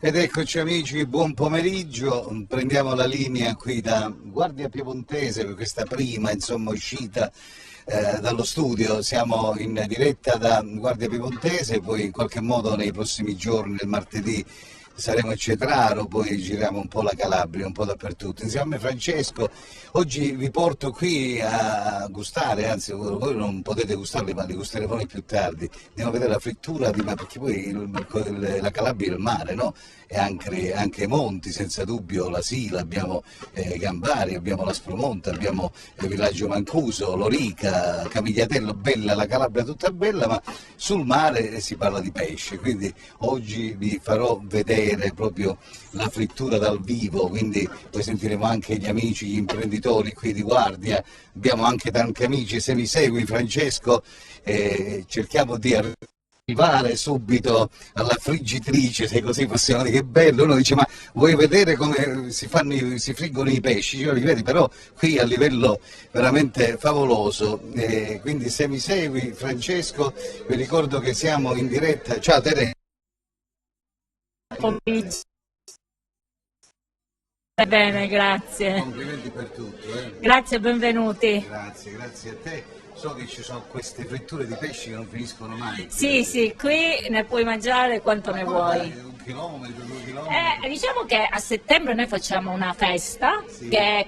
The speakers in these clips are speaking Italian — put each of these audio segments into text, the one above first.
Ed eccoci amici, buon pomeriggio, prendiamo la linea qui da Guardia Piemontese per questa prima uscita dallo studio. Siamo in diretta da Guardia Piemontese, poi in qualche modo nei prossimi giorni, il martedì, saremo a Cetraro, poi giriamo un po' la Calabria, un po' dappertutto. Insieme a me Francesco, oggi vi porto qui a gustare, anzi voi non potete gustarli ma li gusteremo noi più tardi. Andiamo a vedere la frittura, perché poi la Calabria è il mare, no? E anche i monti, senza dubbio, la Sila, abbiamo Gambari, abbiamo la Spromonte, abbiamo il villaggio Mancuso, Lorica, Camigliatello, bella, la Calabria tutta bella, ma sul mare si parla di pesce, quindi oggi vi farò vedere proprio la frittura dal vivo, quindi poi sentiremo anche gli amici, gli imprenditori qui di Guardia, abbiamo anche tanti amici. Se mi segui Francesco, cerchiamo di arrivare subito alla friggitrice, se così possiamo dire. Che bello, uno dice ma vuoi vedere come si friggono i pesci? Io li vedi però qui a livello veramente favoloso, quindi se mi segui Francesco, vi ricordo che siamo in diretta. Ciao Teresa. Bene, grazie. Complimenti per tutto. Grazie, benvenuti. Grazie a te. So che ci sono queste fritture di pesci che non finiscono mai. Sì, qui ne puoi mangiare quanto ne vuoi. 1 chilometro, 2 chilometri. Diciamo che a settembre noi facciamo una festa, Sì. che è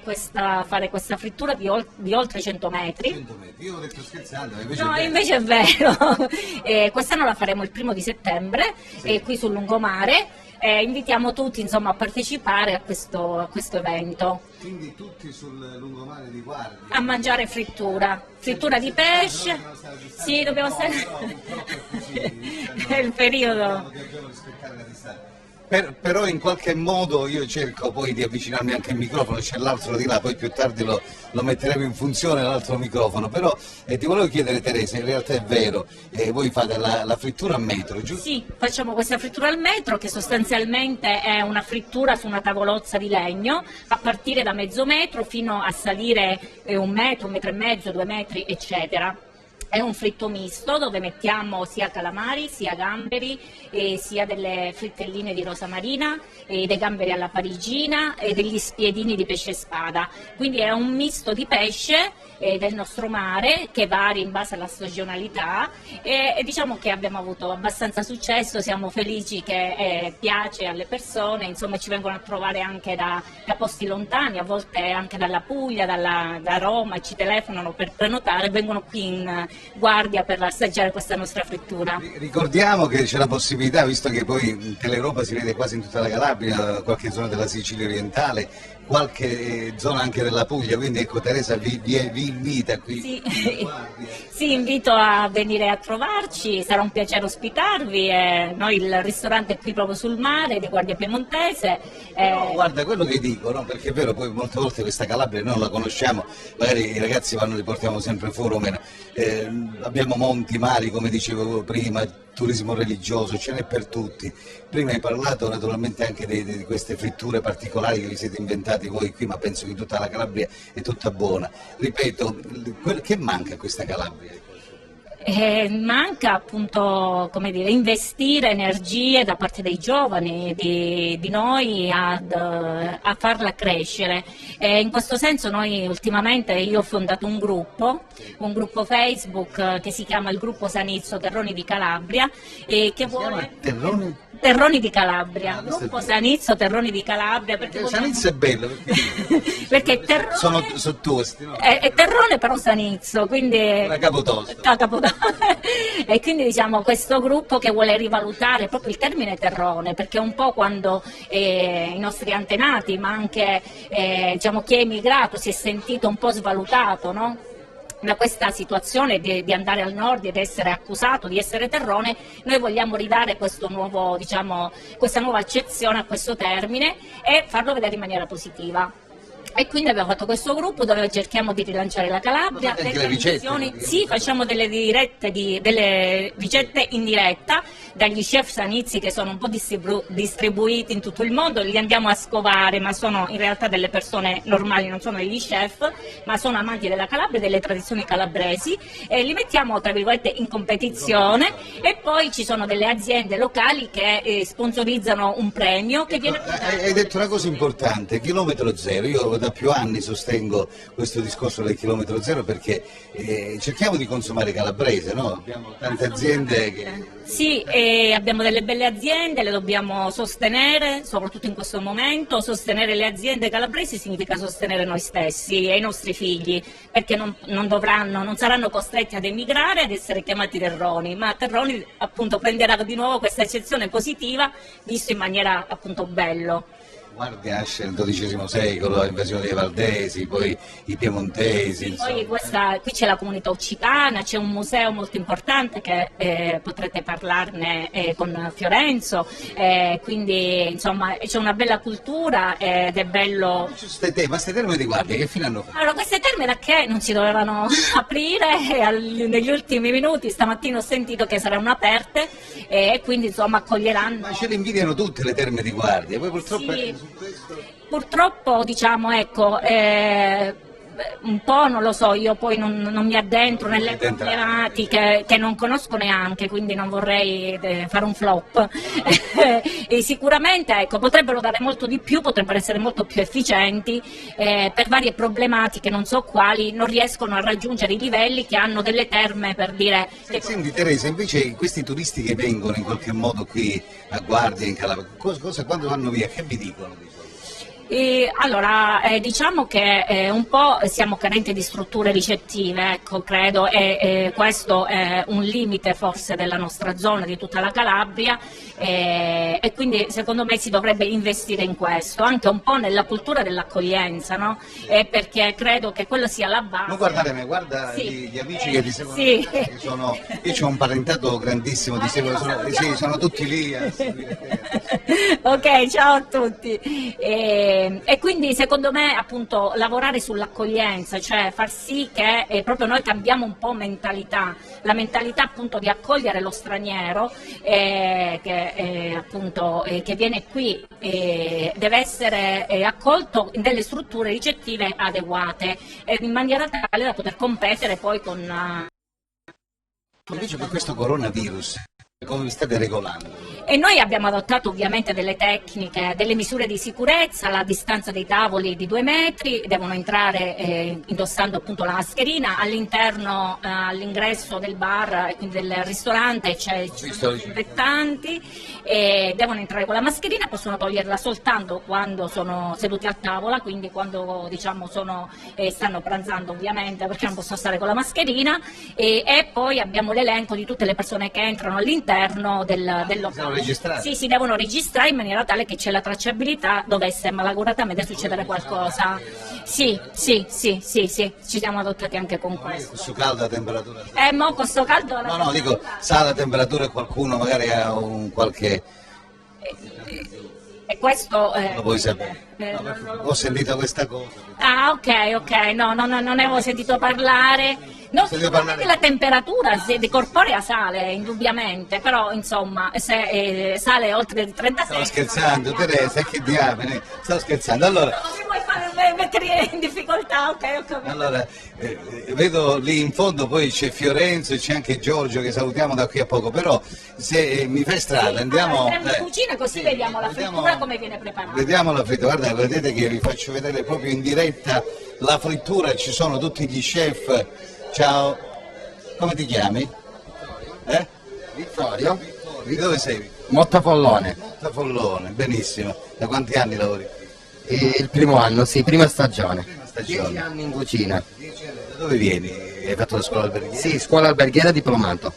fare questa frittura di oltre 100 metri. 100 metri. Io ho detto scherzando, invece No, è vero. invece è vero. Quest'anno la faremo il 1 settembre, Sì. qui sul lungomare. Invitiamo tutti insomma, a partecipare a questo evento, Quindi tutti sul lungomare di Guardia. a mangiare frittura di pesce. Sì, dobbiamo stare. Purtroppo è così. È il periodo. Dobbiamo rispettare la distanza. Però in qualche modo io cerco poi di avvicinarmi anche al microfono, c'è l'altro di là, poi più tardi lo metteremo in funzione l'altro microfono, però ti volevo chiedere Teresa, in realtà è vero, voi fate la frittura a metro, giusto? Sì, facciamo questa frittura al metro che sostanzialmente è una frittura su una tavolozza di legno a partire da mezzo metro fino a salire 1 metro, 1,5 metri, 2 metri, eccetera. È un fritto misto dove mettiamo sia calamari, sia gamberi, sia delle frittelline di rosa marina, dei gamberi alla parigina e degli spiedini di pesce spada. Quindi è un misto di pesce del nostro mare che varia in base alla stagionalità e diciamo che abbiamo avuto abbastanza successo, siamo felici che piace alle persone, insomma ci vengono a trovare anche da posti lontani, a volte anche dalla Puglia, da Roma, ci telefonano per prenotare, vengono qui in Guardia per assaggiare questa nostra frittura. Ricordiamo che c'è la possibilità, visto che poi in Europa si vede quasi in tutta la Calabria, qualche zona della Sicilia orientale, qualche zona anche della Puglia, quindi ecco Teresa vi invita qui. Sì. a Guardia. Sì, invito a venire a trovarci, sarà un piacere ospitarvi, noi il ristorante è qui proprio sul mare di Guardia Piemontese. No, guarda quello che dico, no? Perché è vero, poi molte volte questa Calabria noi non la conosciamo, magari i ragazzi li portiamo sempre fuori o meno. Abbiamo monti, mari, come dicevo prima, turismo religioso, ce n'è per tutti. Prima hai parlato naturalmente anche di queste fritture particolari che vi siete inventati voi qui, ma penso che tutta la Calabria è tutta buona. Ripeto, che manca a questa Calabria? Manca appunto, come dire, investire energie da parte dei giovani, di noi a farla crescere. In questo senso noi ultimamente, io ho fondato un gruppo Facebook che si chiama il gruppo Sanizzo Terroni di Calabria e che vuole... Terroni di Calabria, gruppo Sanizzo Terroni di Calabria. Perché Sanizzo è bello, perché sono tosti, no? È terrone però Sanizzo, quindi Una capotosta. E quindi diciamo questo gruppo che vuole rivalutare proprio il termine terrone, perché un po' quando i nostri antenati, ma anche diciamo chi è emigrato si è sentito un po' svalutato, no? Da questa situazione di andare al nord ed essere accusato di essere terrone, noi vogliamo ridare questo nuovo, diciamo, questa nuova accezione a questo termine e farlo vedere in maniera positiva. E quindi abbiamo fatto questo gruppo dove cerchiamo di rilanciare la Calabria. Ma fate anche le ricette? Sì, facciamo delle delle ricette in diretta dagli chef sanizi che sono un po' distribuiti in tutto il mondo, li andiamo a scovare, ma sono in realtà delle persone normali, non sono degli chef, ma sono amanti della Calabria e delle tradizioni calabresi, e li mettiamo tra virgolette in competizione, e poi ci sono delle aziende locali che sponsorizzano un premio che viene Hai detto una cosa importante, chilometro zero. Io da più anni sostengo questo discorso del chilometro zero perché cerchiamo di consumare calabrese, no? Abbiamo tante aziende che... Sì, abbiamo delle belle aziende, le dobbiamo sostenere, soprattutto in questo momento. Sostenere le aziende calabresi significa sostenere noi stessi e i nostri figli, perché non saranno costretti ad emigrare, ad essere chiamati terroni, ma Terroni appunto prenderà di nuovo questa accezione positiva, visto in maniera appunto bello. Guardi, nasce nel XII secolo, l'invasione dei Valdesi, poi i Piemontesi. Poi qui c'è la comunità occitana, c'è un museo molto importante che potrete parlarne con Fiorenzo, quindi insomma c'è una bella cultura ed è bello. Ma queste terme di Guardia che fine hanno fatto? Allora, queste terme da che non si dovevano aprire, e negli ultimi minuti stamattina ho sentito che saranno aperte e quindi insomma accoglieranno. Ma ce le invidiano tutte le terme di Guardia, poi purtroppo... Sì. Purtroppo diciamo ecco, un po' non lo so, io poi non mi addentro nelle problematiche che non conosco neanche, quindi non vorrei fare un flop. E sicuramente ecco, potrebbero dare molto di più, potrebbero essere molto più efficienti, per varie problematiche, non so quali, non riescono a raggiungere i livelli che hanno delle terme, per dire... Senti Teresa, invece questi turisti che vengono in qualche modo qui a Guardia, in Calabria, quando vanno via, che vi dicono? Allora, diciamo che un po' siamo carenti di strutture ricettive, ecco, credo, e questo è un limite forse della nostra zona, di tutta la Calabria, e quindi secondo me si dovrebbe investire in questo, anche un po' nella cultura dell'accoglienza, no? Perché credo che quello sia la base. Non guardare me, guarda sì. gli amici che ti seguono. Sì. Io ho un parentato grandissimo, ti seguono, sono tutti lì a seguire te. Ok, ciao a tutti. E quindi secondo me appunto lavorare sull'accoglienza, cioè far sì che proprio noi cambiamo un po' mentalità, la mentalità appunto di accogliere lo straniero che viene qui, deve essere accolto in delle strutture ricettive adeguate, in maniera tale da poter competere poi con... Invece per questo coronavirus, come vi state regolando? E noi abbiamo adottato ovviamente delle tecniche, delle misure di sicurezza, la distanza dei tavoli di 2 metri, devono entrare indossando appunto la mascherina, all'interno, all'ingresso del bar e quindi del ristorante ci sono i disinfettanti, devono entrare con la mascherina, possono toglierla soltanto quando sono seduti a tavola, quindi quando diciamo stanno pranzando ovviamente, perché non possono stare con la mascherina, e poi abbiamo l'elenco di tutte le persone che entrano all'interno del locale. Sì, si devono registrare in maniera tale che c'è la tracciabilità, dovesse malauguratamente succedere qualcosa. Sì, ci siamo adottati anche con questo. Su calda temperatura? Mo con sto caldo... No, dico, sa la temperatura e qualcuno magari ha un qualche... E questo... Lo vuoi sapere? Ho sentito questa cosa. Ah, ok, no, non ne avevo sentito parlare. No, sicuramente la temperatura corporea sale, indubbiamente, però insomma, se sale oltre il 36... Stavo scherzando, Teresa, che diamine, stavo scherzando. Allora... Non mi vuoi fare mettere in difficoltà, ok. Allora, vedo lì in fondo poi c'è Fiorenzo e c'è anche Giorgio che salutiamo da qui a poco, però se mi fai strada andiamo... in cucina così vediamo la frittura come viene preparata. Vediamo la frittura, guarda, vedete che vi faccio vedere proprio in diretta la frittura, ci sono tutti gli chef. Ciao, come ti chiami? Vittorio. Di dove sei? Mottafollone. Mottafollone, benissimo. Da quanti anni lavori? Il primo anno, sì, prima stagione. Prima stagione. 10 anni in cucina. 10 anni. Da dove vieni? Hai fatto la scuola alberghiera? Sì, scuola alberghiera diplomato.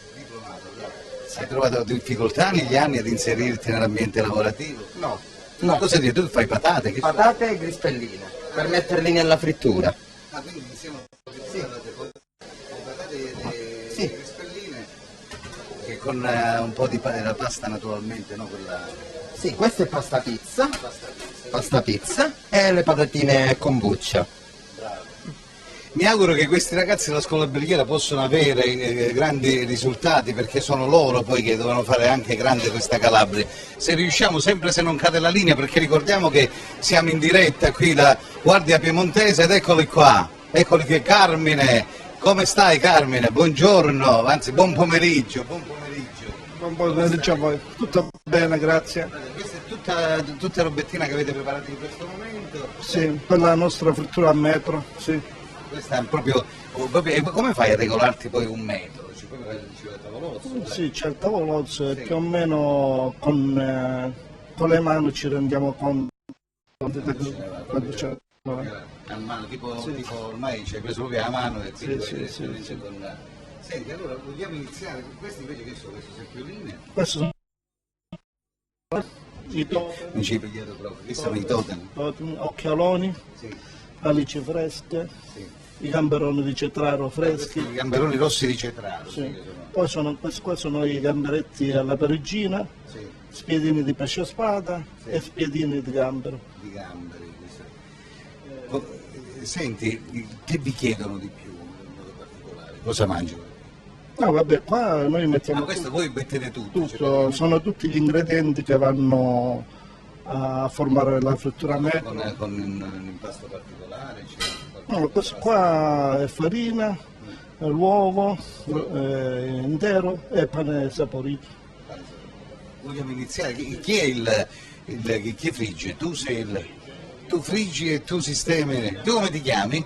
Hai trovato difficoltà negli anni ad inserirti nell'ambiente lavorativo? No. No. Cosa dici? Tu fai patate? Patate e grispelline, per metterli nella frittura. Ah, quindi insieme Sì. patate e grispelline. Che con un po' di la pasta naturalmente, no? Quella... Sì, questa è pasta pizza e le patatine kombucha. Mi auguro che questi ragazzi della scuola alberghiera possano avere grandi risultati, perché sono loro poi che devono fare anche grande questa Calabria. Se riusciamo, sempre se non cade la linea, perché ricordiamo che siamo in diretta qui da Guardia Piemontese ed eccoli qua, eccoli che Carmine, come stai Carmine? Buongiorno, anzi buon pomeriggio, buon pomeriggio. Buon pomeriggio a voi, tutto bene, grazie. Questa è tutta robettina che avete preparato in questo momento? Sì, per la nostra frittura a metro, sì. Questa è proprio, come fai a regolarti poi un metro? C'è proprio il tavolozzo? Sì, c'è il tavolozzo e più o meno con le mani ci rendiamo conto quando c'è. A mano, tipo ormai ci hai preso proprio a mano e quindi Sì. con... Senti, allora vogliamo iniziare con questi invece che sono queste seppioline? Questo sono i Non ci hai pigliato proprio, questi sono i totem. occhialoni, Sì, alici fresche, sì. i gamberoni di cetraro freschi. I gamberoni rossi di cetraro. Sì. Che Poi questi qua sono i gamberetti alla perugina, sì, spiedini di pesce spada Sì. e spiedini di gambero. di gamberi. Senti, che vi chiedono di più in modo particolare? Cosa mangiano? No, vabbè, qua noi mettiamo Ma questo voi mettete tutto? tutto, sono tutti gli ingredienti che vanno a formare la frittura a metro. Con un impasto particolare? No, questo qua è farina, l'uovo intero e pane saporito. Vogliamo iniziare? Chi è chi frigge? Tu friggi e tu sistemi. Tu come ti chiami?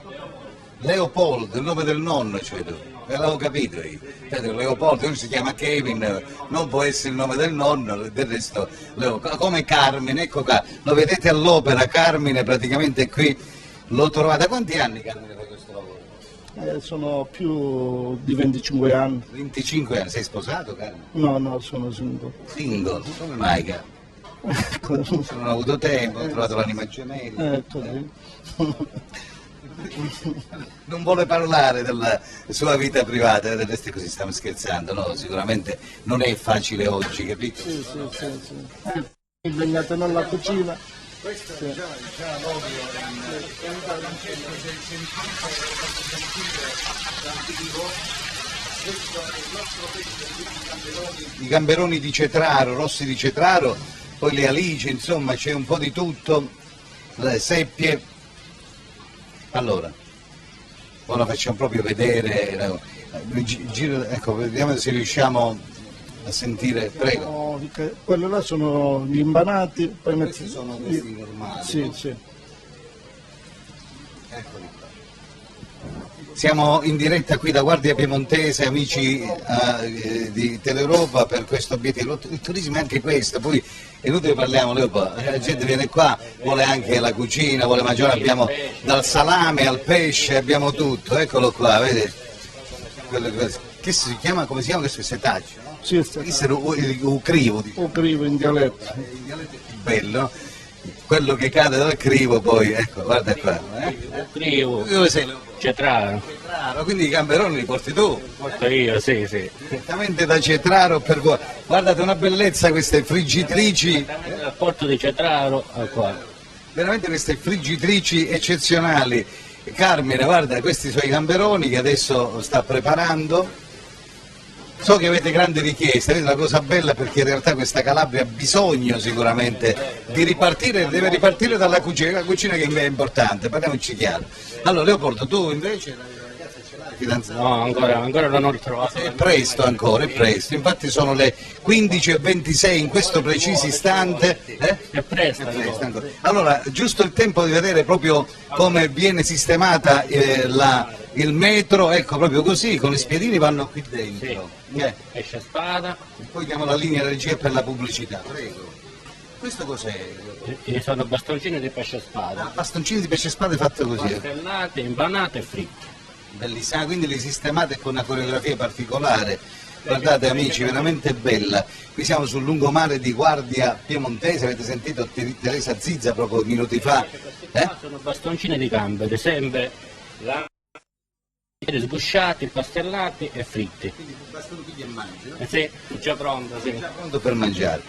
Leopoldo, il nome del nonno, cioè tu. L'avevo capito io. Leopoldo, uno si chiama Kevin, non può essere il nome del nonno, del resto come Carmine, ecco qua, lo vedete all'opera, Carmine praticamente qui l'ho trovata. Quanti anni Carmine fai questo lavoro? Sono più di 25 anni. 25 anni, sei sposato Carmine? No, sono single. Single, come mai Carmine? Non ho avuto tempo, ho trovato l'anima gemella. Così. Non vuole parlare della sua vita privata, del resto così stiamo scherzando, no? Sicuramente non è facile oggi, capito? Sì. Impegnate nella cucina. Questo è già l'olio i gamberoni di cetraro, rossi di cetraro, poi le alici, insomma c'è un po' di tutto, le seppie. Allora, ora facciamo proprio vedere, ecco, vediamo se riusciamo a sentire, prego. Quelli là sono gli impanati. Poi Questi sono questi normali. Sì. Eccoli qua. Siamo in diretta qui da Guardia Piemontese, amici di Teleuropa, per questo obiettivo. Il turismo è anche questo, poi è inutile parliamo, Leopoldo, la gente viene qua, vuole anche la cucina, vuole mangiare, abbiamo dal salame al pesce, abbiamo tutto, eccolo qua, vedi? Che si chiama, come si chiama questo setaccio? No? Sì, Questo è il crivo, diciamo. o crivo in dialetto. Il dialetto è più bello, quello che cade dal crivo poi, ecco, guarda qua. Crivo, Dove sei Leopoldo? Cetraro, Cetraro, quindi i gamberoni li porti tu? porto io, sì. Direttamente da Cetraro per voi. Guardate una bellezza queste friggitrici, Dal porto di Cetraro a qua. veramente queste friggitrici eccezionali. Carmine, guarda, questi sono i gamberoni che adesso sta preparando. So che avete grandi richieste, è una cosa bella perché in realtà questa Calabria ha bisogno sicuramente di ripartire, deve ripartire dalla cucina, la cucina che è importante, parliamoci chiaro. Allora Leopoldo, tu invece la ragazza ce l'hai fidanzata? No, ancora non ho trovato. È presto ancora, è presto, infatti sono le 15:26 in questo preciso istante. È presto. È presto ancora. Allora, giusto il tempo di vedere proprio come viene sistemata il metro, ecco proprio così, con i spiedini vanno qui dentro. Pesce spada, Poi diamo la linea regia per la pubblicità, prego. Questo cos'è? ci sono bastoncini di pesce spada, Bastoncini di pesce spade fatte così. martellate, impanate e fritte. Bellissima, quindi li sistemate con una coreografia particolare. Guardate amici, veramente bella. Qui siamo sul lungomare di Guardia Piemontese, avete sentito Teresa Zizza proprio minuti fa. Sono bastoncini di gamberi, sempre Ieri sgusciati, pastellati e fritti. Quindi bastano chi e mangi, no? Sì, già pronto, sì. Già pronto per mangiare.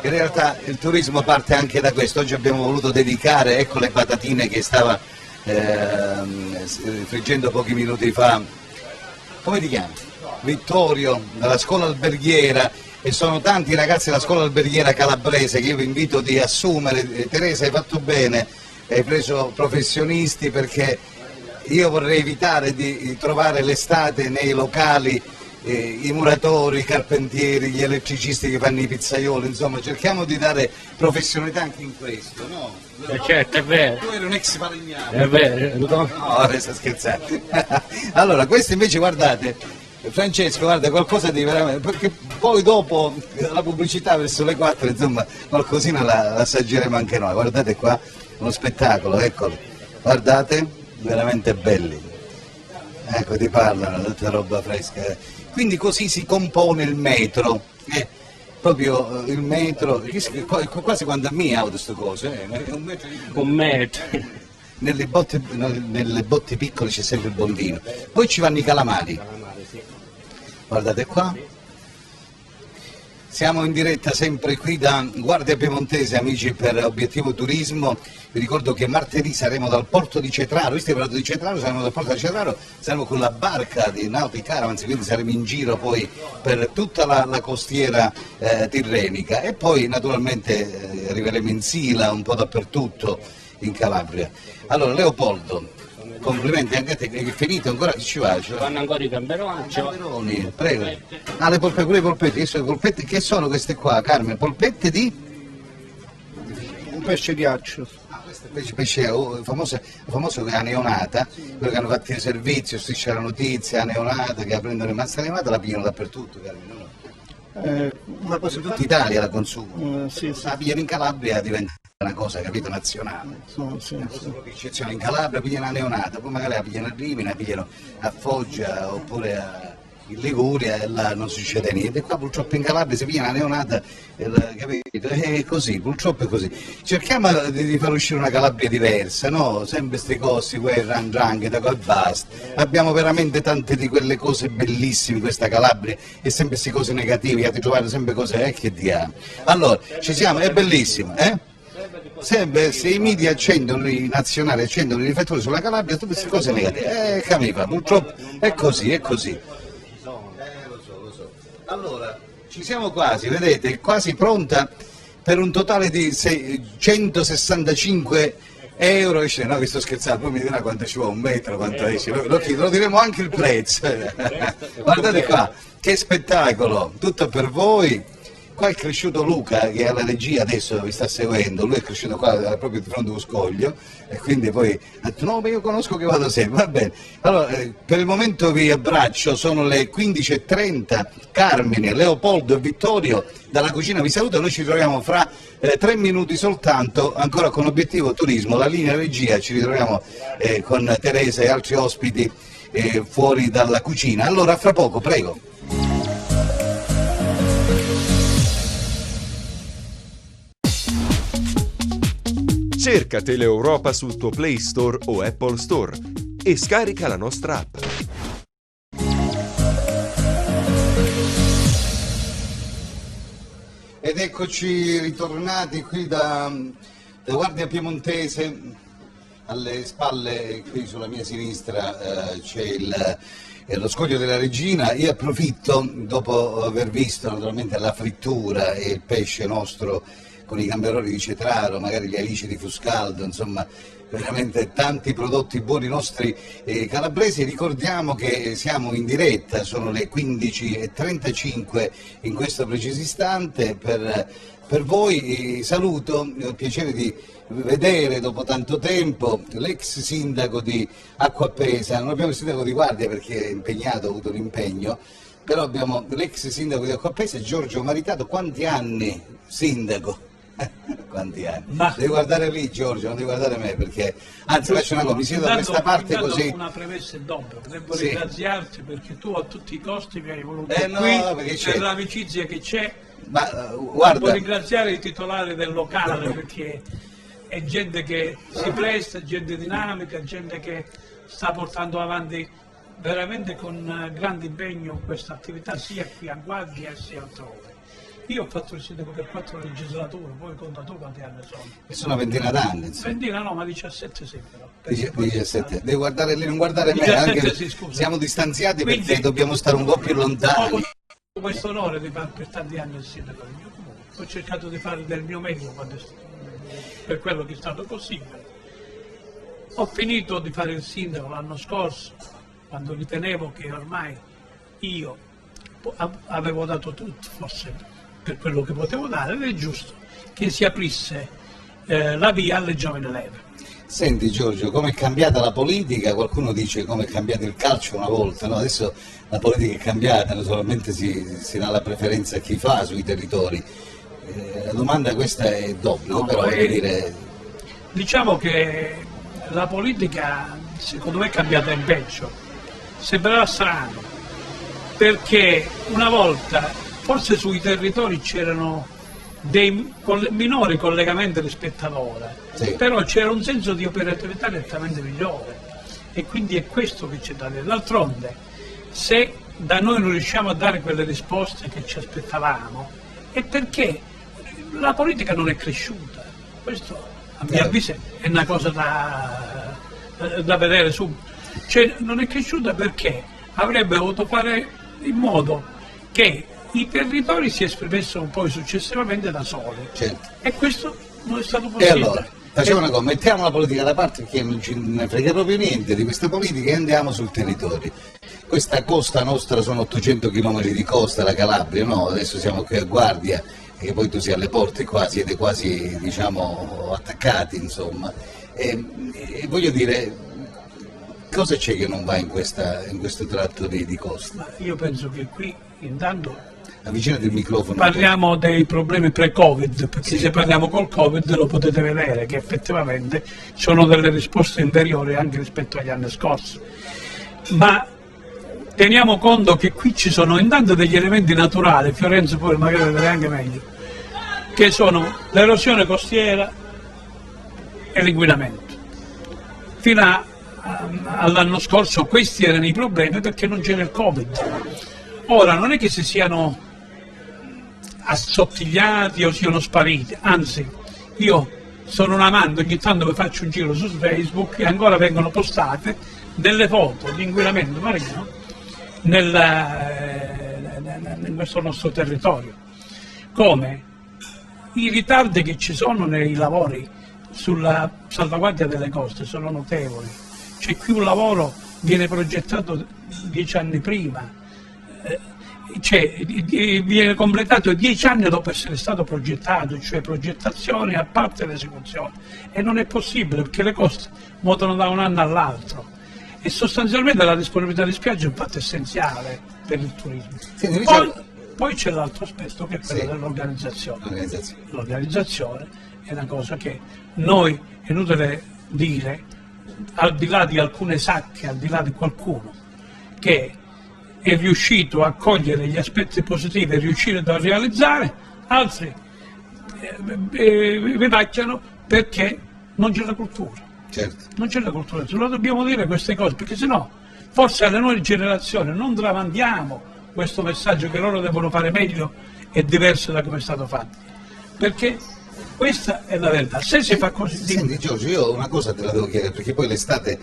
In realtà il turismo parte anche da questo. Oggi abbiamo voluto dedicare, ecco le patatine che stava friggendo pochi minuti fa. Come ti chiami? Vittorio, dalla scuola alberghiera, e sono tanti ragazzi della scuola alberghiera calabrese che io vi invito di assumere. Teresa, hai fatto bene, hai preso professionisti, perché io vorrei evitare di trovare l'estate nei locali i muratori, i carpentieri, gli elettricisti che fanno i pizzaioli, insomma cerchiamo di dare professionalità anche in questo, no? Certo, è vero. Tu eri un ex falegname. È vero. No, sto scherzando. Allora, questo invece, guardate, Francesco, guarda, qualcosa di veramente, perché poi dopo la pubblicità verso le 4, insomma, qualcosina la assaggeremo anche noi. Guardate qua, uno spettacolo, eccolo. Guardate, veramente belli. Ecco, ti parlano, tutta roba fresca. Quindi così si compone il metro. Proprio il metro, quasi quanto a mie auto sto cose, è un metro di... Un metro. Nelle botte piccole c'è sempre il bondino. Poi ci vanno i calamari. Guardate qua. Siamo in diretta sempre qui da Guardia Piemontese, amici, per Obiettivo Turismo. Vi ricordo che martedì saremo dal porto di Cetraro, visto che parlato di Cetraro, saremo dal porto di Cetraro, saremo con la barca di Nautic Caravans, quindi saremo in giro poi per tutta la costiera tirrenica, e poi naturalmente arriveremo in Sila, un po' dappertutto in Calabria. Allora Leopoldo, complimenti anche a te, che è finito ancora, chi ci va? Fanno ancora i gamberoni. Gamberoni, prego. Ah, le polpette, pure i polpetti, che sono queste qua, Carmen? Polpette di? Un pesce di accio. Ah, questo è pesce, il famoso che è la neonata, quello che hanno fatto il servizio, Striscia la Notizia, la neonata, che la prendono in massa neonata, la pigliano dappertutto, Carmen, no? Una cosa In tutta Italia la consumano. sì, sì. La pigliano in Calabria, diventa una cosa, capito, nazionale. Sì. Eccezione, in Calabria pigliano la neonata, poi magari la pigliano a Rimini, la pigliano a Foggia oppure in Liguria, e là non succede niente. Qua purtroppo in Calabria si piglia la neonata, capito? È così, purtroppo è così. Cerchiamo di far uscire una Calabria diversa, no? Sempre questi cosi, guerra, andrangheta, e basta. Abbiamo veramente tante di quelle cose bellissime in questa Calabria, e sempre queste cose negative, ti trovate sempre cose, che diamo. Allora, ci siamo, è bellissimo, Sempre, se i media accendono, i nazionali accendono i riflettori sulla Calabria, tutte queste cose negative, camica, purtroppo è così, è così. Lo so. Allora, ci siamo quasi, vedete, quasi pronta per un totale di 165 euro. No, vi sto scherzando, poi mi dirà quanto ci vuole, un metro, quanto esce, lo diremo anche il prezzo. Guardate qua, che spettacolo, tutto per voi. Qua è cresciuto Luca, che è alla regia, adesso vi sta seguendo, lui è cresciuto qua proprio di fronte allo scoglio, e quindi poi ha detto no, ma io conosco che vado sempre, va bene. Allora, per il momento vi abbraccio, sono le 15:30, Carmine, Leopoldo e Vittorio dalla cucina vi saluto, noi ci troviamo fra 3 minuti soltanto, ancora con Obiettivo Turismo, la linea regia, ci ritroviamo con Teresa e altri ospiti fuori dalla cucina. Allora, fra poco, prego. Cerca Teleeuropa sul tuo Play Store o Apple Store e scarica la nostra app. Ed eccoci ritornati qui da Guardia Piemontese. Alle spalle, qui sulla mia sinistra, c'è lo scoglio della Regina. Io approfitto, dopo aver visto naturalmente la frittura e il pesce nostro con i gamberoni di Cetraro, magari gli alici di Fuscaldo, insomma veramente tanti prodotti buoni nostri calabresi. Ricordiamo che siamo in diretta, sono le 15:35 in questo preciso istante. Per voi saluto, ho il piacere di vedere dopo tanto tempo l'ex sindaco di Acquapesa. Non abbiamo il sindaco di Guardia perché è impegnato, ha avuto un impegno, però abbiamo l'ex sindaco di Acquapesa, Giorgio Maritato. Quanti anni sindaco? Quanti anni? Devi guardare lì, Giorgio, non devi guardare me, perché anzi faccio una cosa, mi siedo da questa parte così. Una premessa è doppia, devo Sì. ringraziarti perché tu a tutti i costi mi hai voluto No, qui perché c'è. per l'amicizia che c'è. Ma Devo guarda, ringraziare il titolare del locale perché è gente che si presta, gente dinamica, gente che sta portando avanti veramente con grande impegno questa attività sia qui a Guardia sia altrove. Io ho fatto il sindaco per 4 legislature, poi conta tu quanti anni sono. Sono una ventina d'anni, insomma. Ventina no, ma 17 sì però. 17. Devi guardare lì, non guardare me, 17 anche sì, scusa. siamo distanziati Quindi- perché dobbiamo stare un po' più Ho lontani. avuto questo onore di fare per tanti anni il sindaco del mio comune. Ho cercato di fare del mio meglio per quello che è stato possibile. Ho finito di fare il sindaco l'anno scorso, quando ritenevo che ormai io avevo dato tutto, forse per quello che potevo dare, ed è giusto che si aprisse la via alle giovani leve. Senti Giorgio, come è cambiata la politica? Qualcuno dice come è cambiato il calcio una volta, no? Adesso la politica è cambiata, naturalmente si dà la preferenza a chi fa sui territori. La domanda questa è d'obbligo, No, però voglio dire... Diciamo che la politica secondo me è cambiata in peggio. Sembrerà strano, perché una volta forse sui territori c'erano dei minori collegamenti rispetto ad ora, Sì. però c'era un senso di operatività nettamente migliore e quindi è questo che c'è da dire. D'altronde, se da noi non riusciamo a dare quelle risposte che ci aspettavamo, è perché la politica non è cresciuta. Questo a mio avviso è una cosa da vedere subito. Cioè, non è cresciuta perché avrebbe dovuto fare in modo che i territori si esprimessero poi successivamente da soli. Certo. E questo non è stato E possibile. allora, facciamo una cosa, mettiamo la politica da parte perché non ce ne frega proprio niente di questa politica e andiamo sul territorio. Questa costa nostra sono 800 km di costa, la Calabria, no? Adesso siamo qui a Guardia e poi tu sei alle porte qua, siete quasi diciamo attaccati insomma. E voglio dire, cosa c'è che non va in questo tratto di costa? Ma io penso che qui intanto Avvicinati il microfono. parliamo dei problemi pre-Covid, perché se parliamo col Covid lo potete vedere che effettivamente sono delle risposte inferiori anche rispetto agli anni scorsi. Ma teniamo conto che qui ci sono intanto degli elementi naturali, Fiorenzo poi magari vedrà anche meglio, che sono l'erosione costiera e l'inquinamento. Fino all'anno scorso questi erano i problemi perché non c'era il Covid. Ora non è che si siano assottigliati o siano spariti, anzi io sono un amante, ogni tanto mi faccio un giro su Facebook e ancora vengono postate delle foto di inquinamento marino in questo nostro territorio, come i ritardi che ci sono nei lavori sulla salvaguardia delle coste sono notevoli. Cioè qui un lavoro viene progettato 10 anni prima, viene completato 10 anni dopo essere stato progettato, cioè progettazione a parte l'esecuzione, e non è possibile perché le coste mutano da un anno all'altro e sostanzialmente la disponibilità di spiaggia è un fatto essenziale per il turismo. Senti, Poi c'è l'altro aspetto che è quello Sì. dell'organizzazione. L'organizzazione è una cosa che noi, è inutile dire, al di là di alcune sacche, al di là di qualcuno che è riuscito a cogliere gli aspetti positivi e riuscire a realizzare, altri vivacchiano perché non c'è la cultura. Certo. Non c'è la cultura, lo dobbiamo dire queste cose, perché sennò forse alle nuove generazioni non tramandiamo questo messaggio che loro devono fare meglio e diverso da come è stato fatto. Perché questa è la verità. Se si fa così. Senti Giorgio, io una cosa te la devo chiedere, perché poi l'estate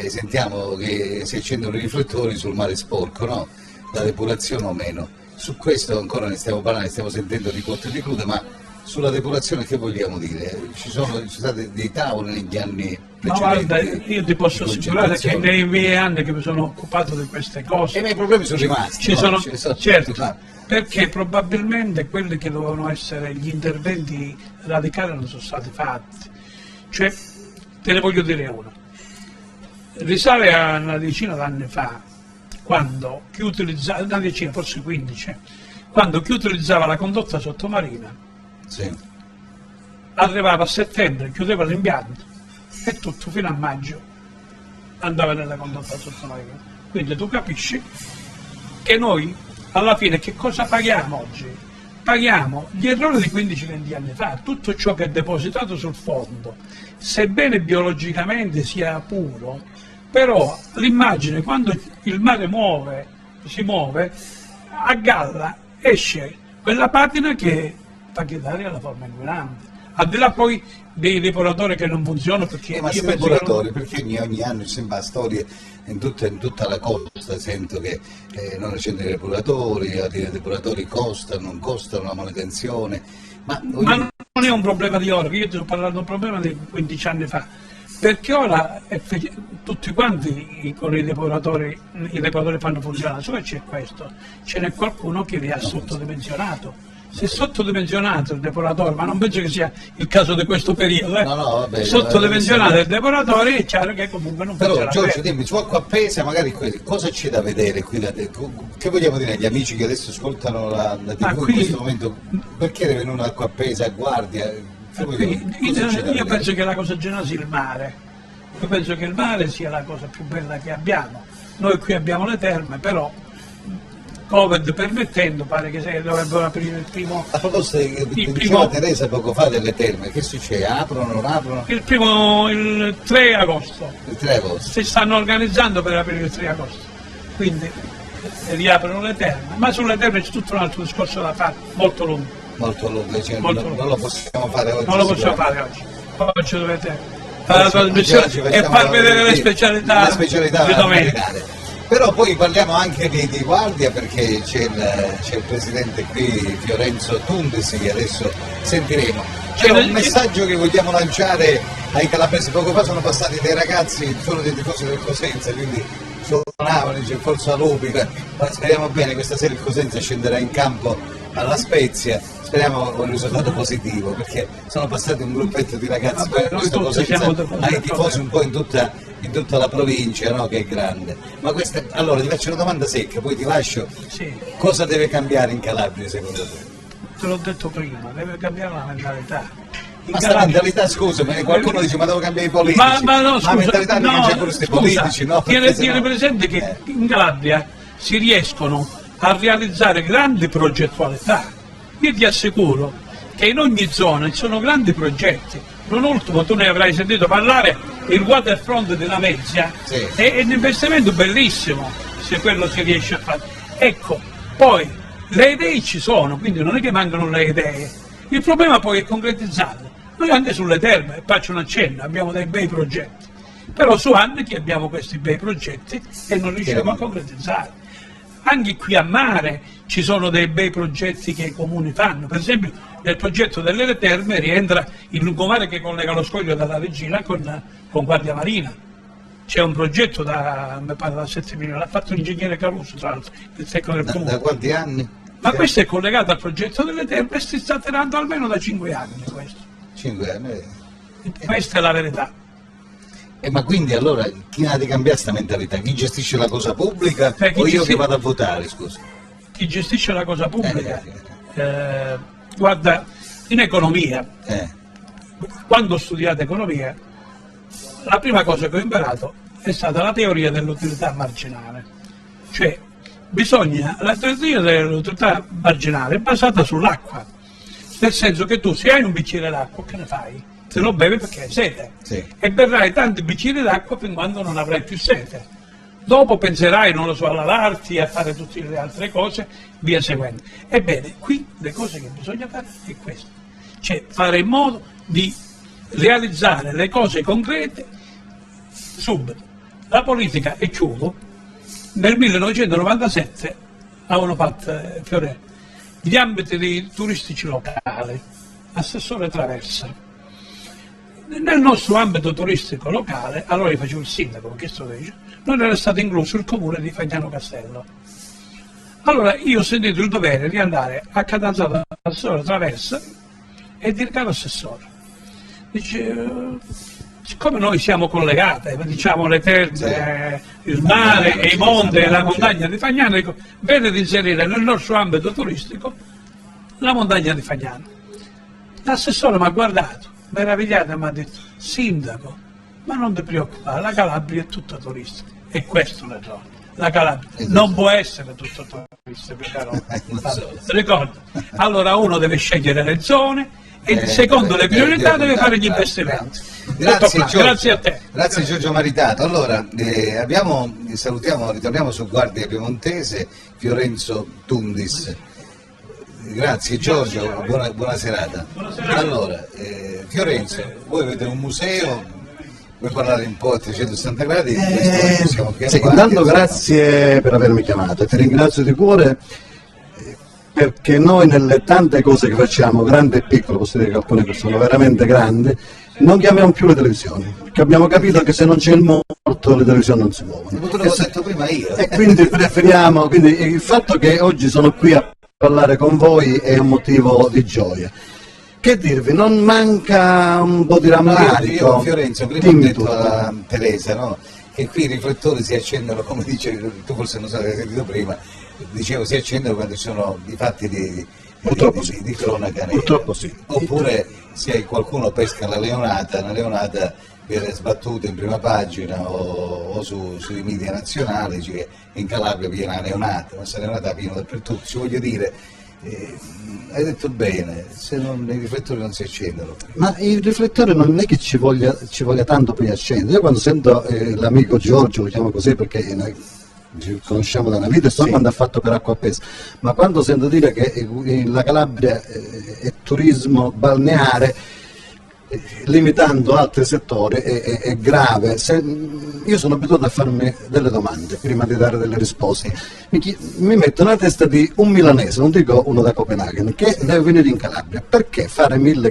sentiamo che si accendono i riflettori sul mare sporco, no? La depurazione o meno. Su questo ancora ne stiamo parlando, ne stiamo sentendo di cotte e di crude, ma sulla depurazione che vogliamo dire? Ci sono stati dei tavoli negli anni Ma precedenti? guarda, io ti posso di assicurare che concentrazione? nei miei anni che mi sono occupato di queste cose, I miei problemi sono rimasti. ci no? sono, Ce ne sono certo, tutti. perché probabilmente quelli che dovevano essere gli interventi radicali non sono stati fatti. Cioè, te ne voglio dire uno. Risale a una decina d'anni fa, quando chi utilizzava, una decina, forse 15, quando chi utilizzava la condotta sottomarina Sì. arrivava a settembre, chiudeva l'impianto e tutto fino a maggio andava nella condotta sottomarina. Quindi tu capisci che noi alla fine che cosa paghiamo oggi? Paghiamo gli errori di 15-20 anni fa, tutto ciò che è depositato sul fondo, sebbene biologicamente sia puro, però l'immagine quando il mare si muove, a galla esce quella patina che fa chiedere alla forma inquinante. Al di là poi dei depuratori che non funzionano, perché ma io se penso depuratori, perché ogni anno ci sembra storie in tutta la costa, sento che non accendere i depuratori, i depuratori costano, non costano la manutenzione, ma non è un problema di ora, io ti ho parlato di un problema di 15 anni fa, perché ora tutti quanti con i depuratori fanno funzionare, solo c'è questo, ce n'è qualcuno che li ha sottodimensionato. Se è sottodimensionato il depuratore, ma non penso che sia il caso di questo periodo, vabbè, sottodimensionato il depuratore, è chiaro che comunque non però funziona. Giorgio, dimmi, su acqua appesa magari cosa c'è da vedere qui che vogliamo dire agli amici che adesso ascoltano la TV in questo momento, perché deve venire un'acqua appesa a guardia? Io penso che la cosa generale sia il mare, io penso che il mare sia la cosa più bella che abbiamo. Noi qui abbiamo le terme, però Covid permettendo pare che dovrebbero aprire il primo. A proposito, diceva Teresa poco fa delle terme, che succede? Aprono, non aprono? Il 3 agosto. Il 3 agosto. Si stanno organizzando per aprire il 3 agosto, quindi riaprono le terme, ma sulle terme c'è tutto un altro discorso da fare, molto lungo. Molto lungo, cioè Molto non lungo. lo possiamo fare oggi. Non lo possiamo fare oggi. Oggi dovete fare la trasmissione e far vedere le specialità di domenica. Però poi parliamo anche di guardia, perché c'è il presidente qui, Fiorenzo Tundisi, che adesso sentiremo. C'è un messaggio che vogliamo lanciare ai calabresi. Poco fa sono passati dei ragazzi, sono dei tifosi del Cosenza, quindi suonavano, dice Forza Lupi. Ma speriamo bene, questa sera il Cosenza scenderà in campo alla Spezia, speriamo un risultato positivo, perché sono passati un gruppetto di ragazzi, questo Cosenza ha i tifosi un po' in tutta la provincia, no? Che è grande. Ma allora ti faccio una domanda secca, poi ti lascio. Sì. Cosa deve cambiare in Calabria secondo te? Te l'ho detto prima, deve cambiare la mentalità. Ma sta mentalità, scusa, qualcuno dice ma devo cambiare i politici. Ma no, scusa, la mentalità non c'è pure questi politici, no? Tieni presente che in Calabria si riescono a realizzare grandi progettualità. Io ti assicuro che in ogni zona ci sono grandi progetti. Non ultimo, tu ne avrai sentito parlare, il waterfront della Mezzia, sì. È un investimento bellissimo se quello si riesce a fare. Ecco, poi le idee ci sono, quindi non è che mancano le idee. Il problema poi è concretizzarle. Noi anche sulle terme, faccio un accenno, abbiamo dei bei progetti, però su anni che abbiamo questi bei progetti e non riusciamo a concretizzarli. Anche qui a mare ci sono dei bei progetti che i comuni fanno, per esempio nel progetto delle terme rientra il lungomare che collega lo Scoglio dalla Regina con Guardia Marina. C'è un progetto mi pare da 7 milioni, l'ha fatto l'ingegnere Caruso, tra l'altro, il tecnico del comune. Da quanti anni? Ma questo è collegato al progetto delle terme e si sta tirando almeno da 5 anni questo. 5 anni. Questa è la verità. Ma quindi allora chi ha di cambiare questa mentalità? Chi gestisce la cosa pubblica o io che vado a votare, scusa? Chi gestisce la cosa pubblica? Guarda, in economia, quando ho studiato economia, la prima cosa che ho imparato è stata la teoria dell'utilità marginale. Cioè, la teoria dell'utilità marginale è basata sull'acqua, nel senso che tu se hai un bicchiere d'acqua, che ne fai? Te lo bevi perché hai sete, sì. E berrai tanti bicchieri d'acqua fin quando non avrai più sete. Dopo penserai, non lo so, a lavarti, a fare tutte le altre cose, via seguendo. Ebbene, qui le cose che bisogna fare è questo, cioè fare in modo di realizzare le cose concrete subito. La politica, e chiudo, nel 1997 avevano fatto gli ambiti turistici locali, assessore Traversa. Nel nostro ambito turistico locale, allora io facevo il sindaco, questo dice, non era stato incluso il comune di Fagnano Castello. Allora io ho sentito il dovere di andare a Catanzaro all'assessore Traversa e dire: caro assessore, dice, siccome noi siamo collegati, diciamo le terre, il mare e i monti e la montagna di Fagnano, dico, vede di inserire nel nostro ambito turistico la montagna di Fagnano. L'assessore mi ha guardato meravigliato e mi ha detto: sindaco, ma non ti preoccupare, la Calabria è tutta turistica. E questo l'errore. La Calabria non può essere tutta turistica, ricorda. Allora uno deve scegliere le zone e secondo le priorità deve fare gli investimenti. Grazie Giorgio. Grazie a te. Grazie Giorgio Maritato. Allora, ritorniamo su Guardia Piemontese, Fiorenzo Tundis. Grazie Giorgio, buona serata. Allora, Fiorenzo, voi avete un museo, vuoi parlare un po' a 360 gradi? Sì, intanto grazie per avermi chiamato, ti ringrazio di cuore perché noi nelle tante cose che facciamo, grandi e piccole, posso dire che alcune che sono veramente grandi, non chiamiamo più le televisioni, perché abbiamo capito che se non c'è il morto le televisioni non si muovono. L'ho detto prima io. E quindi preferiamo, quindi il fatto che oggi sono qui a parlare con voi è un motivo di gioia. Che dirvi, non manca un po' di rammarico. Io Fiorenzo, prima ho detto a Teresa, no? Che qui i riflettori si accendono, come dice, tu forse non sai, hai sentito prima, dicevo si accendono quando ci sono i fatti di cronaca. Purtroppo sì. Oppure se qualcuno pesca la leonata viene sbattuta in prima pagina o sui media nazionali, dice che in Calabria viene la neonata, ma questa neonata viene dappertutto, ci voglio dire, hai detto bene, se non, i riflettori non si accendono. Ma il riflettore non è che ci voglia tanto poi accendere. Io quando sento l'amico Giorgio, lo chiamo così perché noi ci conosciamo da una vita e so quando ha fatto per acqua appesa, ma quando sento dire che la Calabria è turismo balneare, limitando altri settori, è grave. Io sono abituato a farmi delle domande prima di dare delle risposte. Mi metto nella testa di un milanese, non dico uno da Copenaghen, che deve venire in Calabria. Perché fare 1000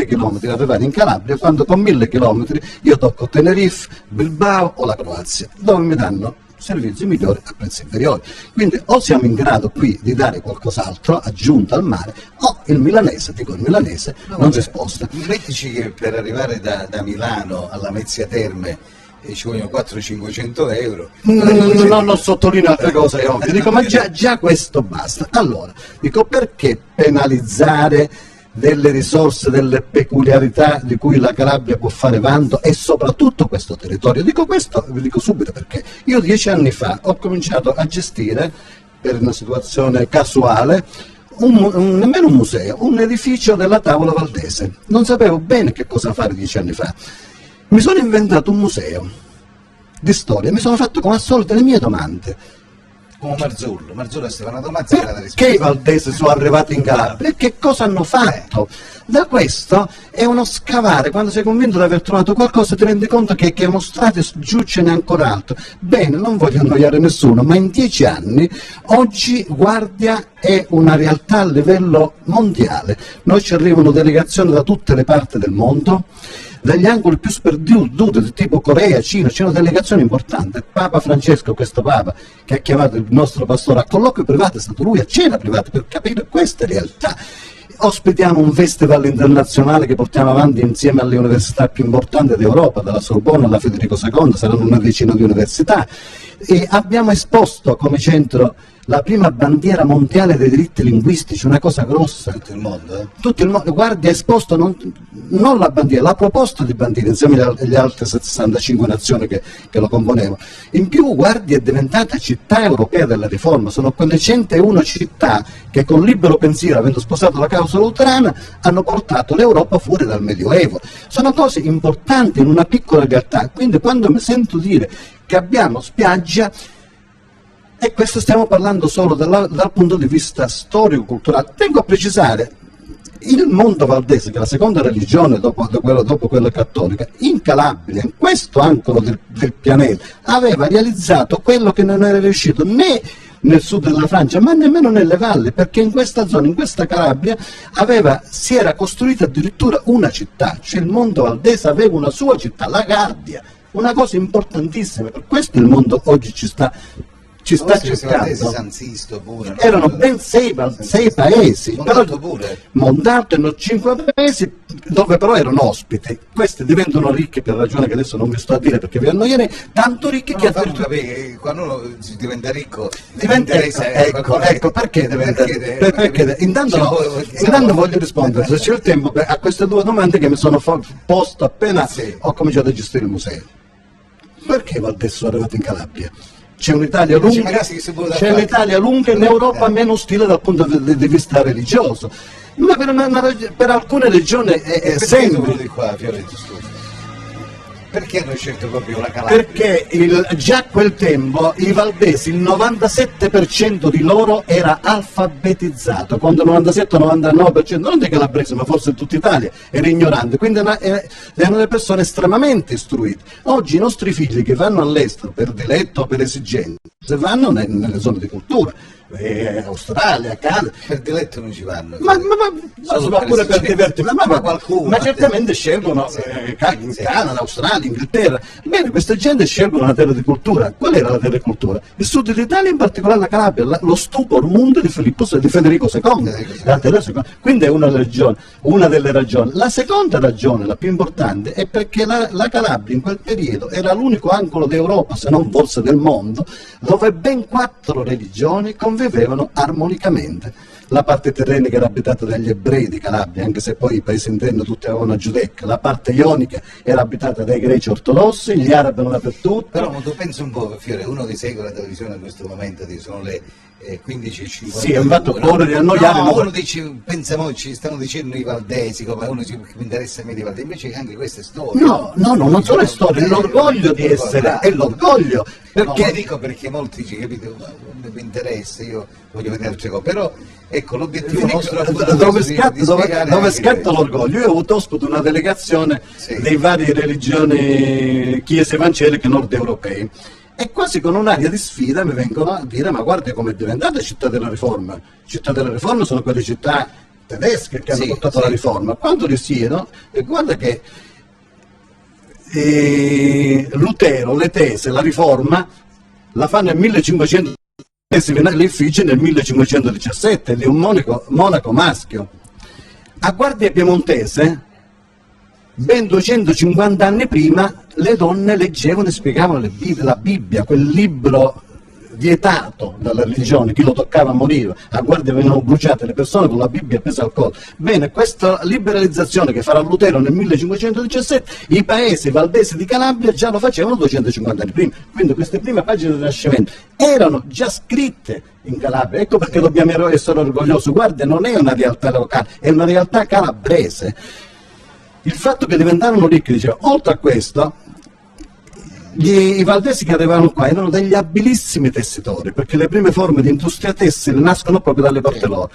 chilometri ad arrivare in Calabria quando con 1000 chilometri io tocco Tenerife, Bilbao o la Croazia, dove mi danno servizi migliori a prezzi inferiori? Quindi o siamo in grado qui di dare qualcos'altro aggiunto al mare, o il milanese non si sposta. Mettici che per arrivare da Milano alla Mezzia Terme ci vogliono 400-500 euro. Non sottolineo altre cose, è ovvio. Dico, ma già questo basta. Allora, dico, perché penalizzare delle risorse, delle peculiarità di cui la Calabria può fare vanto e soprattutto questo territorio? Dico questo, vi dico subito perché. Io 10 anni fa ho cominciato a gestire, per una situazione casuale, nemmeno un museo, un edificio della Tavola Valdese. Non sapevo bene che cosa fare 10 anni fa. Mi sono inventato un museo di storia, mi sono fatto come al solito le mie domande. Come Marzullo Stefano Tomazzi era da Perché i Valdesi sono arrivati in Calabria e che cosa hanno fatto? Da questo è uno scavare, quando sei convinto di aver trovato qualcosa ti rendi conto che è uno strato e giù ce n'è ancora altro. Bene, non voglio annoiare nessuno, ma in 10 anni oggi Guardia è una realtà a livello mondiale. Noi ci arrivano delegazioni da tutte le parti del mondo, dagli angoli più sperduti, tipo Corea, Cina, c'è una delegazione importante. Papa Francesco, questo Papa, che ha chiamato il nostro pastore a colloquio privato, è stato lui a cena privata per capire queste realtà. Ospitiamo un festival internazionale che portiamo avanti insieme alle università più importanti d'Europa, dalla Sorbona alla Federico II, saranno una decina di università, e abbiamo esposto come centro la prima bandiera mondiale dei diritti linguistici, una cosa grossa. tutto il mondo. Tutto il mondo, Guardia ha esposto non la bandiera, la proposta di bandiera insieme alle altre 65 nazioni che lo componevano. In più Guardia è diventata città europea della riforma, sono quelle 101 città che con libero pensiero, avendo sposato la causa luterana, hanno portato l'Europa fuori dal Medioevo. Sono cose importanti in una piccola realtà, quindi quando mi sento dire che abbiamo spiaggia, e questo stiamo parlando solo dal punto di vista storico-culturale. Tengo a precisare, il mondo valdese, che è la seconda religione dopo quella cattolica, in Calabria, in questo angolo del pianeta, aveva realizzato quello che non era riuscito né nel sud della Francia, ma nemmeno nelle valli, perché in questa zona, in questa Calabria, si era costruita addirittura una città, cioè il mondo valdese aveva una sua città, la Guardia, una cosa importantissima. Per questo il mondo oggi ci sta cercando. San Sisto pure, no? Erano ben 6 paesi, Montalto pure. Montalto erano 5 paesi dove però erano ospiti. Questi diventano ricchi per ragione che adesso non vi sto a dire perché vi annoierei, tanto ricchi che addirittura quando uno si diventa ricco ecco perché perché intanto voglio rispondere, se c'è il tempo, a queste due domande che mi sono posto appena ho cominciato a gestire il museo. Perché Valdese sono arrivato in Calabria? C'è un'Italia lunga in Europa meno ostile dal punto di vista religioso, ma per alcune regioni è semplice. Perché hanno scelto proprio la Calabria? Perché già a quel tempo i valdesi, il 97% di loro era alfabetizzato, quando il 97-99%, non di calabrese ma forse in tutta Italia, era ignorante, quindi erano delle persone estremamente istruite. Oggi i nostri figli che vanno all'estero per diletto o per esigenze, vanno nelle zone di cultura, Australia, Canada. Per diletto non ci vanno. Ma pure per divertimento, ma certamente scelgono in Canada, Australia, Inghilterra. Bene, questa gente scelgono una terra di cultura. Qual era la terra di cultura? Il sud d'Italia, in particolare la Calabria, lo stupor mondo di Federico II, la terra seconda. Quindi è una delle ragioni. La seconda ragione, la più importante, è perché la Calabria in quel periodo era l'unico angolo d'Europa, se non forse del mondo, dove ben 4 religioni convivevano armonicamente. La parte terrenica era abitata dagli ebrei di Calabria, anche se poi i paesi interni tutti avevano una giudecca. La parte ionica era abitata dai greci ortodossi, gli arabi erano dappertutto. Però tu pensi un po', Fiore, uno che segue la televisione in questo momento, sono le 15:50. Sì, è un fatto ora di annoiare. No, uno dice, pensiamo, ci stanno dicendo i valdesi, come uno dice, mi interessa a me i valdesi, invece anche queste storie. No, non sono le storie, è l'orgoglio di essere, è l'orgoglio. Perché no, dico perché molti ci capite, non mi interessa, io voglio vedere altre cose, però ecco l'obiettivo nostro è dove scatta l'orgoglio. Io ho avuto ospite una delegazione dei varie religioni chiese evangeliche nord europee e quasi con un'aria di sfida mi vengono a dire: ma guarda come è diventata Città della Riforma. Città della Riforma sono quelle città tedesche che hanno portato la riforma. Quando risiedono, guarda che Lutero, le tese, la riforma la fa nel 1500, si viene all'effigie nel 1517, di un monaco maschio. A Guardia Piemontese, ben 250 anni prima, le donne leggevano e spiegavano la Bibbia, quel libro vietato dalla religione, chi lo toccava moriva. A Guardia venivano bruciate le persone con la Bibbia appesa al collo. Bene, questa liberalizzazione che farà Lutero nel 1517, i paesi valdesi di Calabria già lo facevano 250 anni prima. Quindi queste prime pagine del Rinascimento erano già scritte in Calabria. Ecco perché dobbiamo essere orgogliosi. Guarda, non è una realtà locale, è una realtà calabrese. Il fatto che diventarono ricchi, diceva, oltre a questo, i valdesi che arrivavano qua erano degli abilissimi tessitori, perché le prime forme di industria tessile nascono proprio dalle porte loro.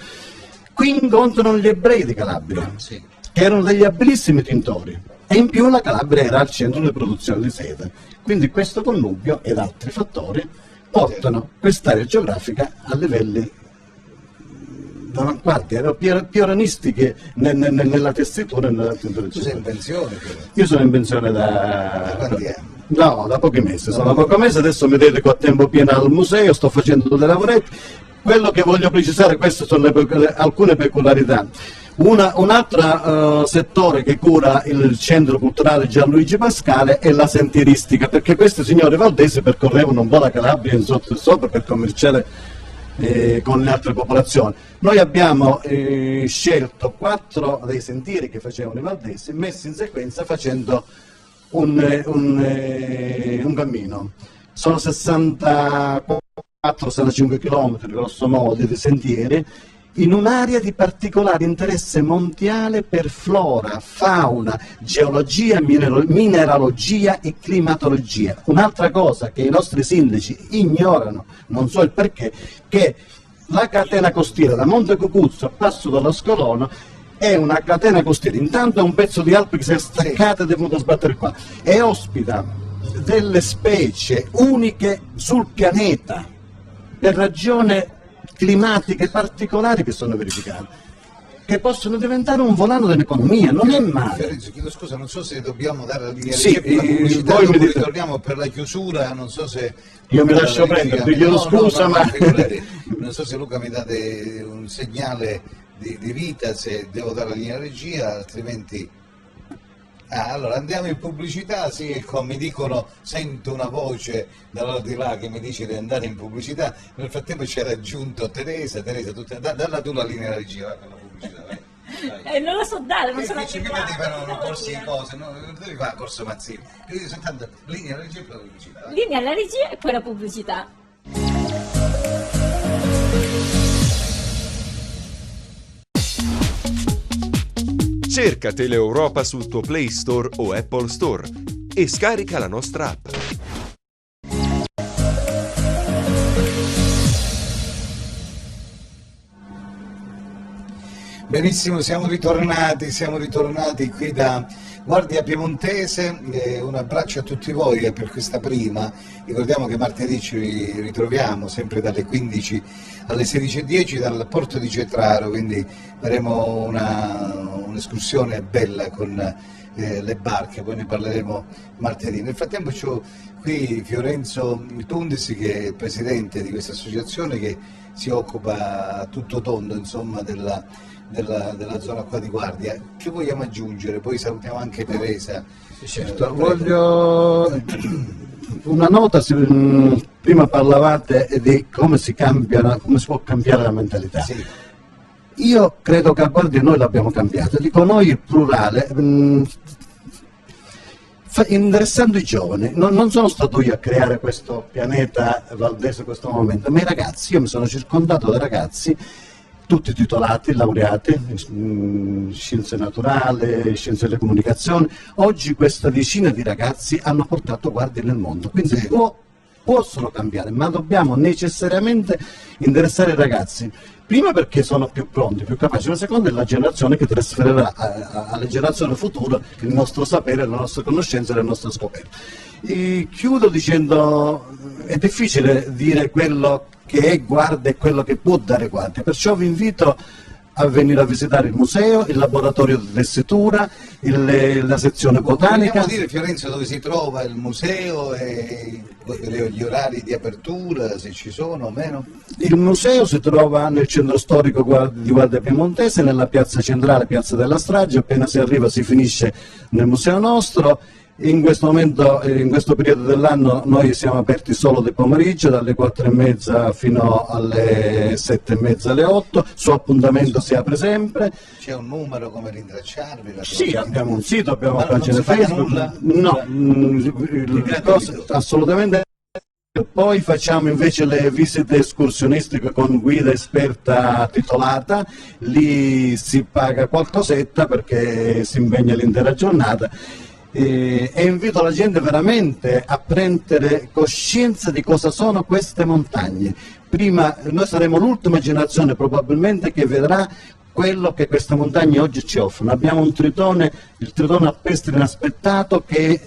Qui incontrano gli ebrei di Calabria, che erano degli abilissimi tintori, e in più la Calabria era al centro di produzione di seta. Quindi questo connubio ed altri fattori portano quest'area geografica a livelli d'avanguardia, erano pionieristiche nella tessitura e nella tintura. Tu sei in pensione? Io sono in pensione da quanti anni? No, da pochi mesi, sono da pochi mesi, adesso mi dedico a tempo pieno al museo, sto facendo dei lavoretti. Quello che voglio precisare, queste sono alcune peculiarità. Un altro settore che cura il centro culturale Gianluigi Pascale è la sentieristica, perché questi signori valdesi percorrevano un po' la Calabria in sotto e sopra per commerciare con le altre popolazioni. Noi abbiamo scelto 4 dei sentieri che facevano i valdesi, messi in sequenza facendo un cammino. Sono 64-65 km grosso modo di sentieri in un'area di particolare interesse mondiale per flora, fauna, geologia, mineralogia e climatologia. Un'altra cosa che i nostri sindaci ignorano, non so il perché, che la catena costiera da Monte Cucuzzo a Passo dello Scolono è una catena costiera, intanto è un pezzo di Alpi che si è staccato e è venuto a sbattere qua, e ospita delle specie uniche sul pianeta per ragioni climatiche particolari che sono verificate, che possono diventare un volano dell'economia. Non è male. Chiedo scusa, non so se dobbiamo dare la linea sì, per la pubblicità, poi mi ritorniamo per la chiusura, non so se... Io mi lascio prendere, vi chiedo scusa, ma... Non so se Luca mi date un segnale di vita, se devo dare la linea regia, altrimenti... allora andiamo in pubblicità, sì, ecco, mi dicono, sento una voce dall'aldilà che mi dice di andare in pubblicità. Nel frattempo ci ha raggiunto Teresa, dalla tu la linea regia per la pubblicità, vai. Non lo so dare, non sono prima ti fanno corsi di cose, no? Non devi fare corso Mazzini, devi soltanto linea regia e poi la pubblicità. Vai. Linea alla regia e poi la pubblicità. Cerca Teleuropa sul tuo Play Store o Apple Store e scarica la nostra app. Benissimo, siamo ritornati qui da Guardia Piemontese, un abbraccio a tutti voi per questa prima. Ricordiamo che martedì ci ritroviamo sempre dalle 15 alle 16:10 dal porto di Cetraro, quindi faremo un'escursione bella con le barche, poi ne parleremo martedì. Nel frattempo c'ho qui Fiorenzo Tundisi, che è il presidente di questa associazione che si occupa a tutto tondo, insomma, della zona qua di Guardia. Che vogliamo aggiungere? Poi salutiamo anche Teresa. Certo, voglio una nota, prima parlavate di come si può cambiare la mentalità. Sì. Io credo che a Guardia noi l'abbiamo cambiato, dico noi il plurale, interessando i giovani. Non sono stato io a creare questo pianeta Valdese in questo momento, ma i ragazzi, io mi sono circondato da ragazzi tutti titolati, laureati, scienze naturali, scienze delle comunicazioni. Oggi questa decina di ragazzi hanno portato Guardia nel mondo, quindi possono cambiare, ma dobbiamo necessariamente interessare i ragazzi. Prima perché sono più pronti, più capaci, ma secondo è la generazione che trasferirà alle generazioni future il nostro sapere, la nostra conoscenza e le nostre scoperte. E chiudo dicendo, è difficile dire quello che è Guardia e quello che può dare Guardia, perciò vi invito a venire a visitare il museo, il laboratorio di tessitura, la sezione botanica. Vogliamo dire, Fiorenzo, dove si trova il museo e gli orari di apertura, se ci sono o meno? Il museo si trova nel centro storico di Guardia Piemontese, nella piazza centrale, piazza della Strage. Appena si arriva si finisce nel museo nostro. In questo momento, in questo periodo dell'anno, noi siamo aperti solo del pomeriggio, dalle 4:30 fino alle 7:30, alle 8. Su appuntamento si apre sempre. C'è un numero come rintracciarvi? Sì, abbiamo un sito, abbiamo una pagina Facebook. No, assolutamente. Poi facciamo invece le visite escursionistiche con guida esperta titolata, lì si paga qualcosetta perché si impegna l'intera giornata. E invito la gente veramente a prendere coscienza di cosa sono queste montagne. Prima, noi saremo l'ultima generazione probabilmente che vedrà quello che queste montagne oggi ci offrono. Abbiamo un tritone, il tritone alpestre inaspettato, che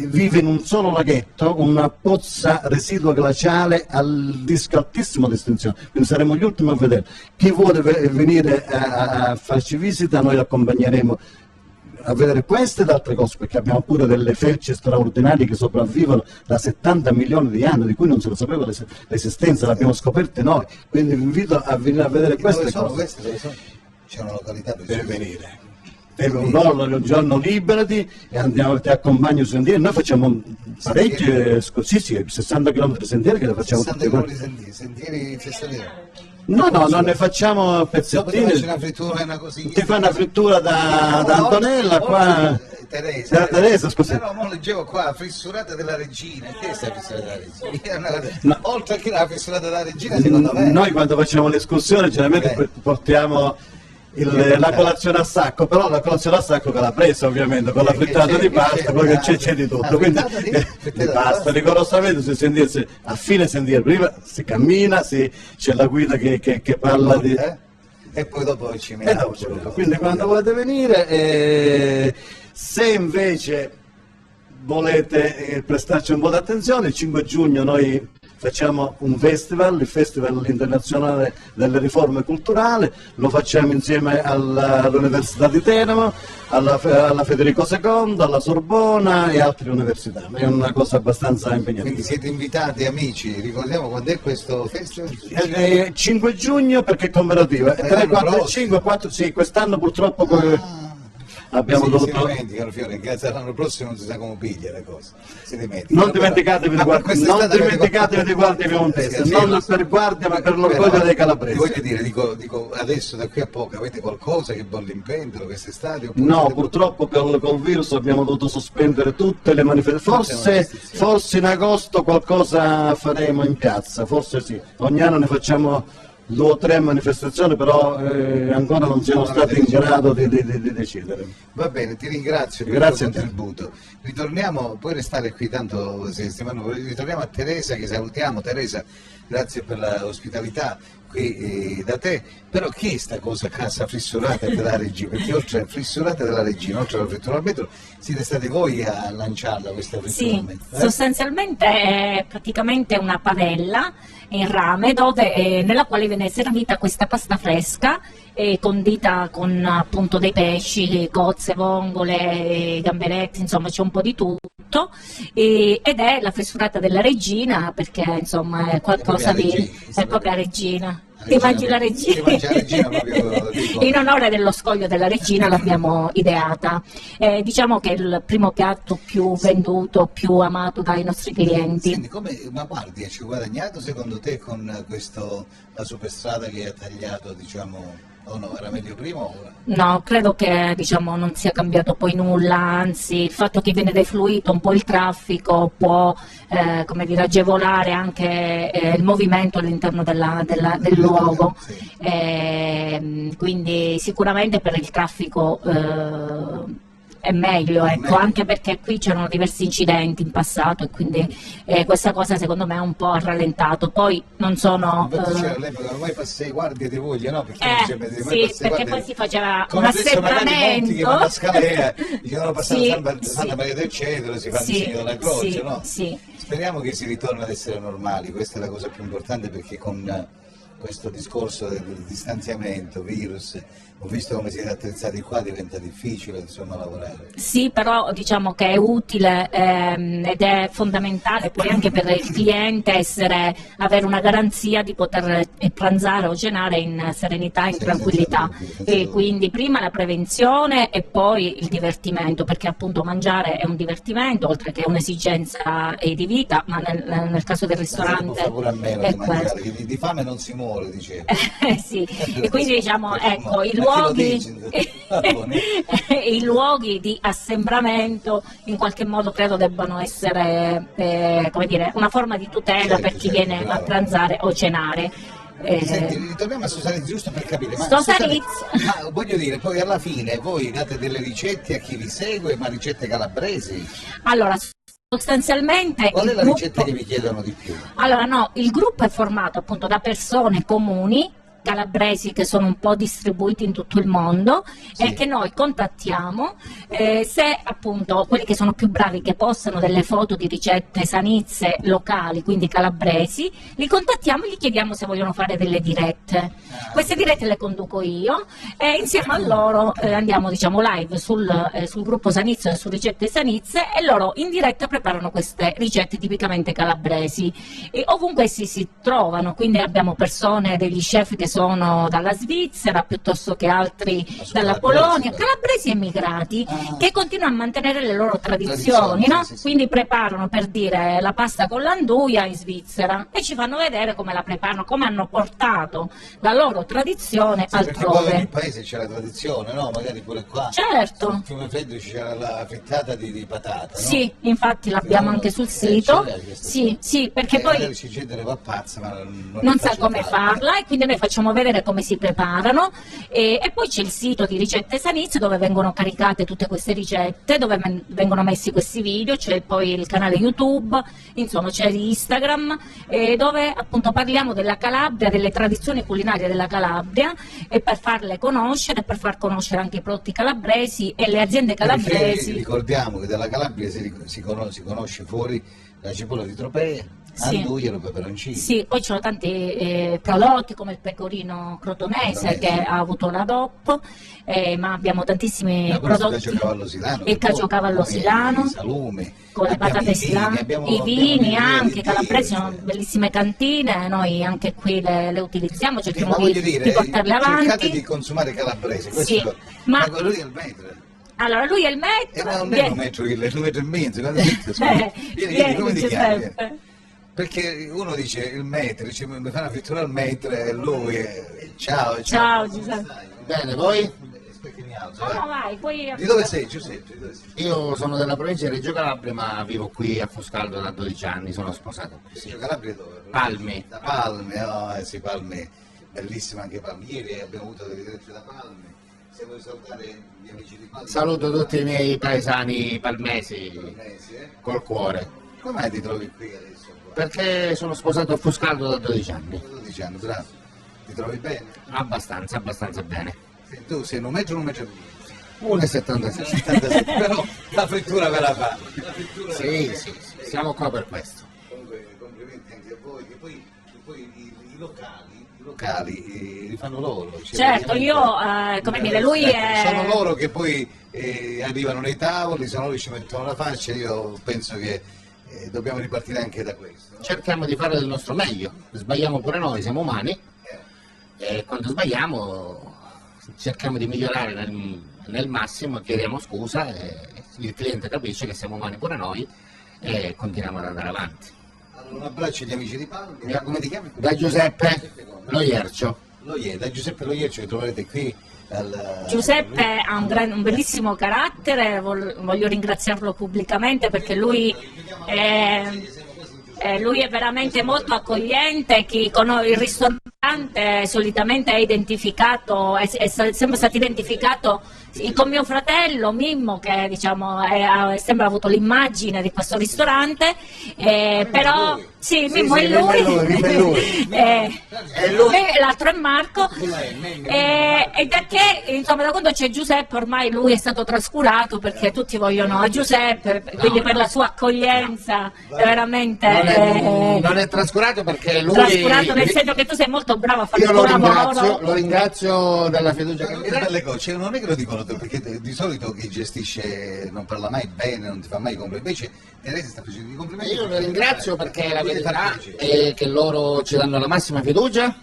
vive in un solo laghetto, una pozza residuo glaciale al rischio altissimo di estinzione, quindi saremo gli ultimi a vedere. Chi vuole venire a farci visita, noi l'accompagneremo a vedere queste ed altre cose, perché abbiamo pure delle felci straordinarie che sopravvivono da 70 milioni di anni, di cui non se lo sapeva l'esistenza, l'abbiamo scoperte noi, quindi vi invito a venire a vedere queste cose. C'è una località per venire. Un giorno liberati e andiamo, ti accompagno sui sentieri. Noi facciamo parecchie, sì, 60 km di sentieri che le facciamo 60 km di sentieri festativi. No, non ne facciamo pezzettini. Ti fa una frittura da Antonella qua. Teresa, scusa. Però mo leggevo qua, fissurata della regina. Che è questa fissurata della regina? No. Oltre che la fissurata della regina, secondo me. Noi quando facciamo l'escursione generalmente portiamo la colazione a sacco, però la colazione a sacco calabrese ovviamente, con la frittata di pasta, poi che c'è di tutto, quindi di pasta, rigorosamente si sentisse a fine sentiero, prima si cammina, c'è la guida che parla di... E poi dopo ci mettiamo. Quindi quando volete venire, se invece volete prestarci un po' di attenzione, il 5 giugno noi facciamo un festival, il Festival Internazionale delle Riforme Culturali, lo facciamo insieme all'Università di Teramo, alla Federico II, alla Sorbona e altre università. È una cosa abbastanza impegnativa. Quindi siete invitati, amici, ricordiamo quando è questo festival? 5 giugno perché è commemorativa, 3, 4, 5, 4, sì, quest'anno purtroppo... Abbiamo dovuto... Si dimenticano, Fiore, grazie all'anno prossimo non si sa come piglia le cose. Non dimenticatevi di Guardia Piemontese, non per Guardia ma per l'orgoglio dei calabresi. Voglio dire, dico adesso da qui a poco avete qualcosa che bolle in pentola quest'estate? No, purtroppo col virus abbiamo dovuto sospendere tutte le manifestazioni. Forse in agosto qualcosa faremo in piazza, forse sì. Ogni anno ne facciamo 2 o 3 manifestazioni, però ancora non siamo stati in grado di decidere. Va bene, ti ringrazio per Grazie il tuo a te. contributo. Ritorniamo, puoi restare qui tanto Stefano, ritorniamo a Teresa che salutiamo. Teresa, grazie per l'ospitalità qui da te. Però chi è sta cosa Casa Frissurata della Regina? Perché oltre a Frissurata della Regina, oltre alla frittura al metro, siete stati voi a lanciarla questa frittura al Sì, metro? sostanzialmente è praticamente una padella in rame nella quale viene servita questa pasta fresca condita con appunto dei pesci, cozze, vongole, gamberetti, insomma c'è un po' di tutto ed è la frissurata della Regina perché insomma è qualcosa è proprio la Regina. Ti mangi la Regina? Ti mangi la Regina proprio, dico. In onore dello scoglio della Regina l'abbiamo ideata. Diciamo che è il primo piatto più venduto, più amato dai nostri clienti. Senti, ma Guardia ci ha guadagnato secondo te con la superstrada che ha tagliato, diciamo, o no, era meglio prima o ora? No, credo che diciamo, non sia cambiato poi nulla, anzi il fatto che viene defluito un po' il traffico può come dire, agevolare anche il movimento all'interno del luogo. Sì. Quindi sicuramente per il traffico è meglio, ecco, anche perché qui c'erano diversi incidenti in passato e quindi questa cosa secondo me ha un po' rallentato. Poi non sono... Infatti c'era all'epoca ormai passei guardie di voglia, no? Perché sì, perché poi si faceva un come adesso magari molti che vanno a assembramento. Scalea dicono passare Sì, Santa Maria del Cedro, si fanno il sì, segno della croce, sì, no? sì. Speriamo che si ritorni ad essere normali, questa è la cosa più importante perché con questo discorso del distanziamento, virus, ho visto come siete attrezzati qua, diventa difficile insomma lavorare. Sì, però diciamo che è utile ed è fondamentale poi anche per il cliente avere una garanzia di poter pranzare o cenare in serenità, in Senza tranquillità. dubbi, senza E dubbi. quindi prima la prevenzione e poi il divertimento, perché appunto mangiare è un divertimento oltre che un'esigenza di vita, ma nel caso del Può ristorante fare pure a meno è di mangiare, questo. che di fame non si muore, dicevo. Sì, e quindi diciamo ecco i Ma chi lo luoghi, dice? Ah, buono. i luoghi di assembramento in qualche modo credo debbano essere come dire, una forma di tutela Certo, per chi certo, viene a bravo. pranzare o cenare. Senti, ritorniamo a Sosalizio giusto per capire. Ma Sosalizio. ma voglio dire, poi alla fine voi date delle ricette a chi vi segue, ma ricette calabresi? Allora, sostanzialmente Qual è il la gruppo- ricetta che vi chiedono di più? Allora no, il gruppo è formato appunto da persone comuni calabresi che sono un po' distribuiti in tutto il mondo e che noi contattiamo se appunto quelli che sono più bravi che postano delle foto di ricette sanizie locali, quindi calabresi, li contattiamo e gli chiediamo se vogliono fare delle dirette. Queste dirette le conduco io e insieme a loro andiamo diciamo live sul gruppo Sanizio e su ricette sanizie e loro in diretta preparano queste ricette tipicamente calabresi e ovunque si trovano, quindi abbiamo persone, degli chef che sono dalla Svizzera piuttosto che altri dalla Polonia, calabresi emigrati che continuano a mantenere le loro tradizioni, no? sì, sì. Quindi preparano per dire la pasta con l'anduia in Svizzera e ci fanno vedere come la preparano, come hanno portato la loro tradizione Sì, perché poi in altrove. ogni paese c'è la tradizione, no? Magari pure qua. Certo. In Fiume Freddo c'era la frittata di patata, no? Sì, infatti l'abbiamo anche sul sito. c'è questo. Sì, perché poi magari c'è gente che va pazza, ma non non è sa facile come farla. farla e quindi noi facciamo vedere come si preparano e poi c'è il sito di Ricette Sanizie dove vengono caricate tutte queste ricette, dove vengono messi questi video, c'è poi il canale YouTube, insomma c'è Instagram dove appunto parliamo della Calabria, delle tradizioni culinarie della Calabria e per farle conoscere, per far conoscere anche i prodotti calabresi e le aziende Perché calabresi. ricordiamo che dalla Calabria si conosce fuori la cipolla di Tropea, Sì. anduia e peperoncini. Sì, poi ci sono tanti prodotti come il pecorino crotonese che ha avuto la DOP, ma abbiamo tantissimi Ma questo prodotti. caciocavallo silano, Il caciocavallo silano, il salume, con le abbiamo patate i vini, silane, abbiamo i vini abbiamo anche, i calabresi vini, sono bellissime cantine, noi anche qui le utilizziamo, cerchiamo ma voglio di dire, portarle cercate avanti. di consumare calabrese, Sì, questo ma- lui è il metro. Allora lui è il metro, Ma non è un metro, è un metro e mezzo, vieni, come ti chiami? Giuseppe. Perché uno dice il metro, dice mi fa una frittura al metro e lui ciao. Ciao Giuseppe. Bene, voi? Aspetta che mi alzo, No, vai, poi Di dove sei Giuseppe? Di dove sei? Io sono della provincia di Reggio Calabria, ma vivo qui a Foscaldo da 12 anni, sono sposato. Reggio Calabria dove? Palmi. Da Palme, sì, Palme. bellissima anche Palmi. Ieri abbiamo avuto delle dirette da Palmi. Se vuoi salutare gli amici di Palmi. Saluto tutti i miei paesani palmesi col cuore. Come mai ti trovi qui adesso? Perché sono sposato a Fuscaldo da 12 anni. 12 anni, bravo. Ti trovi bene? Abbastanza bene. Tu sei 1 metro o 1 metro e 1,76 77, però la frittura ve la fa. Sì, siamo qua per questo. Comunque complimenti anche a voi, che poi i locali li fanno loro. Cioè, Certo, io, come dire, lui è... Sono loro che poi arrivano nei tavoli, sono loro che ci mettono la faccia, io penso che dobbiamo ripartire anche da questo. Cerchiamo di fare del nostro meglio, sbagliamo pure noi, siamo umani, e quando sbagliamo cerchiamo di migliorare nel massimo, chiediamo scusa e il cliente capisce che siamo umani pure noi e continuiamo ad andare avanti. Allora, un abbraccio agli amici di Palmi. Come ti chiami? Da Giuseppe Loiercio. Da Giuseppe Loiercio, che troverete qui. Giuseppe ha un bellissimo carattere, voglio ringraziarlo pubblicamente perché lui è veramente molto accogliente. Chi conosce il ristorante solitamente è identificato, è sempre stato identificato con mio fratello Mimmo, che diciamo ha sempre avuto l'immagine di questo ristorante, però sì, Mimmo è lui, l'altro è Marco, e da che insomma da quando c'è Giuseppe ormai lui è stato trascurato, perché tutti vogliono a Giuseppe, quindi per la sua accoglienza è veramente non è trascurato, perché lui trascurato nel senso che tu sei molto bravo a fare il tuo lavoro. Lo ringrazio della fiducia che mi dà. Belle cose, non è che lo dicono perché di solito chi gestisce non parla mai bene, non ti fa mai complimenti, invece Teresa sta facendo i complimenti. Io lo ringrazio perché la verità è che loro ci danno la massima fiducia.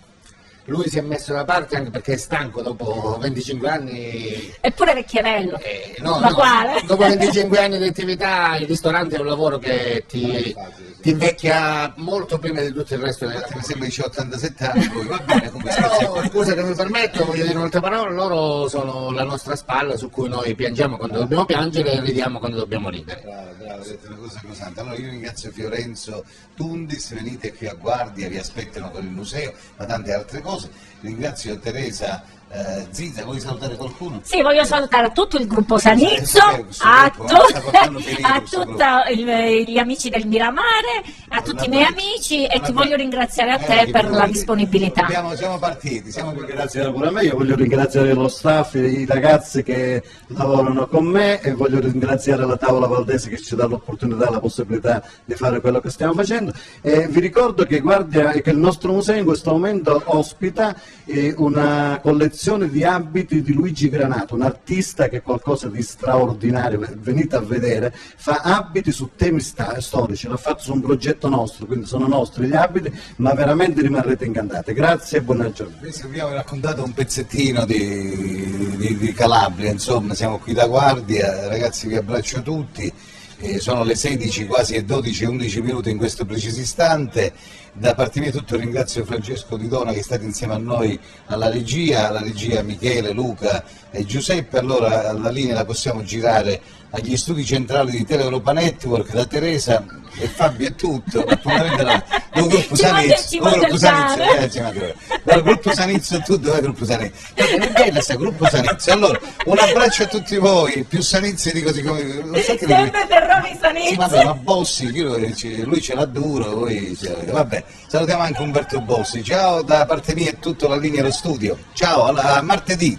Lui si è messo da parte anche perché è stanco dopo 25 anni. Eppure vecchierello. Ma quale? Dopo 25 anni di attività il ristorante è un lavoro che ti invecchia molto prima di tutto il resto della Mi sembra che c'è 87 anni, poi va bene, però, scusa che mi permetto, voglio dire un'altra parola, loro sono la nostra spalla su cui noi piangiamo quando dobbiamo piangere e ridiamo quando dobbiamo ridere. Bravo, siete una cosa cosante. Allora io ringrazio Fiorenzo Tundis, venite qui a Guardia, vi aspettano per il museo, ma tante altre cose. Ringrazio Teresa Ziza, vuoi salutare qualcuno? Sì, voglio salutare tutto il gruppo Sanizzo, a tutti gli amici del Miramare, a tutti i miei amici, e ti voglio ringraziare a te per la disponibilità. Siamo partiti, Grazie pure a me, io voglio ringraziare lo staff, i ragazzi che lavorano con me, e voglio ringraziare la Tavola Valdese che ci dà l'opportunità, la possibilità di fare quello che stiamo facendo. E vi ricordo che che il nostro museo in questo momento ospita una collezione di abiti di Luigi Granato, un artista che è qualcosa di straordinario, venite a vedere, fa abiti su temi storici, l'ha fatto su un progetto nostro, quindi sono nostri gli abiti, ma veramente rimarrete incantate. Grazie e buona giornata. Vi abbiamo raccontato un pezzettino di Calabria, insomma, siamo qui da Guardia, ragazzi vi abbraccio tutti. Sono le 16, quasi 12 e 11 minuti in questo preciso istante. Da parte mia tutto, ringrazio Francesco Di Dona che è stato insieme a noi alla regia Michele, Luca e Giuseppe. Allora la linea la possiamo girare agli studi centrali di Tele Europa Network, da Teresa e Fabio è tutto, gruppo Sanizio è tutto, dov'è gruppo Sanizio? È bella sta gruppo Sanizio. Allora, un abbraccio a tutti voi, più Sanizio di così come... Sempre Ferroni Sanizio. Sì, ma Bossi, lui ce l'ha duro, vabbè, salutiamo anche Umberto Bossi. Ciao, da parte mia è tutto, la linea allo studio. Ciao, a martedì.